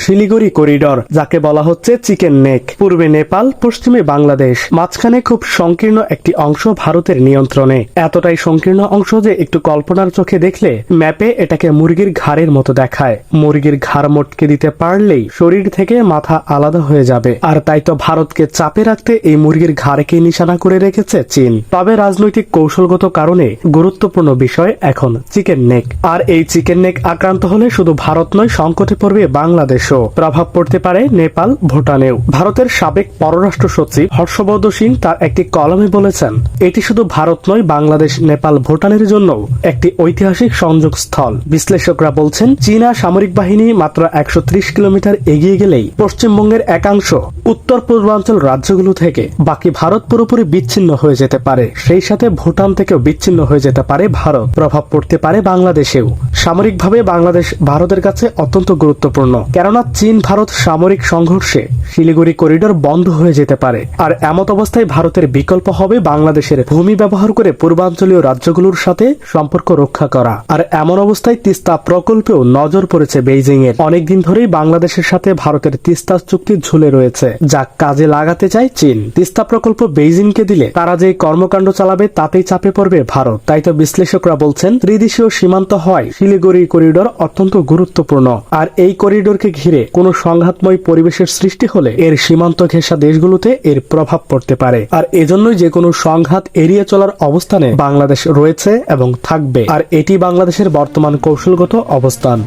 Siliguri corridor, যাকে বলা হচ্ছে চিকেন নেক। পূর্বে নেপাল, পশ্চিমে বাংলাদেশ, মাঝখানে খুব সংকীর্ণ একটি অংশ ভারতের নিয়ন্ত্রণে। এতটাই সংকীর্ণ অংশ যে একটু কল্পনার চোখে দেখলে ম্যাপে এটাকে মুরগির ঘাড়ের মতো দেখায়। মুরগির ঘাড় মটকে দিতে পারলেই শরীর থেকে মাথা আলাদা হয়ে যাবে। আর তাই তো ভারতকে চাপে রাখতে এই মুরগির ঘাড়কে নিশানা করে রেখেছে চীন। তবে রাজনৈতিক কৌশলগত কারণে গুরুত্বপূর্ণ বিষয় এখন চিকেন নেক। আর এই চিকেন নেক আক্রান্ত হলে শুধু ভারত নয়, সংকটে পড়বে বাংলাদেশও। প্রভাব পড়তে পারে নেপাল, ভুটানেও। ভারতের সাবেক পররাষ্ট্র সচিব হর্ষবর্ধন সিং তার একটি কলমে বলেছেন, এটি শুধু ভারত নয়, বাংলাদেশ, নেপাল, ভুটানের জন্য একটি ঐতিহাসিক সংযোগ স্থল। বিশ্লেষকরা বলছেন, চীনা সামরিক বাহিনী মাত্র 130 কিলোমিটার এগিয়ে গেলেই পশ্চিমবঙ্গের একাংশ, উত্তর পূর্বাঞ্চল রাজ্যগুলো থেকে বাকি ভারত পুরোপুরি বিচ্ছিন্ন হয়ে যেতে পারে। সেই সাথে ভুটান থেকেও বিচ্ছিন্ন হয়ে যেতে পারে ভারত। প্রভাব পড়তে পারে বাংলাদেশেও। সামরিকভাবে বাংলাদেশ ভারতের কাছে অত্যন্ত গুরুত্বপূর্ণ, কেননা চীন ভারত সামরিক সংঘর্ষে শিলিগুড়ি করিডোর বন্ধ হয়ে যেতে পারে। আর এমত অবস্থায় ভারতের বিকল্প হবে বাংলাদেশের ভূমি ব্যবহার করে পূর্বাঞ্চলীয় রাজ্যগুলোর সাথে সম্পর্ক রক্ষা করা। আর এমন অবস্থায় তিস্তা প্রকল্পেও নজর পড়েছে বেইজিং এর। অনেকদিন ধরেই বাংলাদেশের সাথে ভারতের তিস্তা চুক্তি ঝুলে রয়েছে, যা কাজে লাগাতে চায় চীন। তিস্তা প্রকল্প বেইজিংকে দিলে তারা যে কর্মকাণ্ড চালাবে তাতেই চাপে পড়বে ভারত। তাই তো বিশ্লেষকরা বলছেন, ত্রিদেশীয় সীমান্ত হয় শিলিগুড়ি করিডোর অত্যন্ত গুরুত্বপূর্ণ। আর এই করিডোরকে ঘিরে কোনো সংঘাতময় পরিবেশের সৃষ্টি হলে এর সীমান্ত ঘেঁষা দেশগুলোতে এর প্রভাব পড়তে পারে। আর এজন্যই যে কোনো সংঘাত এড়িয়ে চলার অবস্থানে বাংলাদেশ রয়েছে এবং থাকবে। আর এটি বাংলাদেশের বর্তমান কৌশলগত অবস্থান।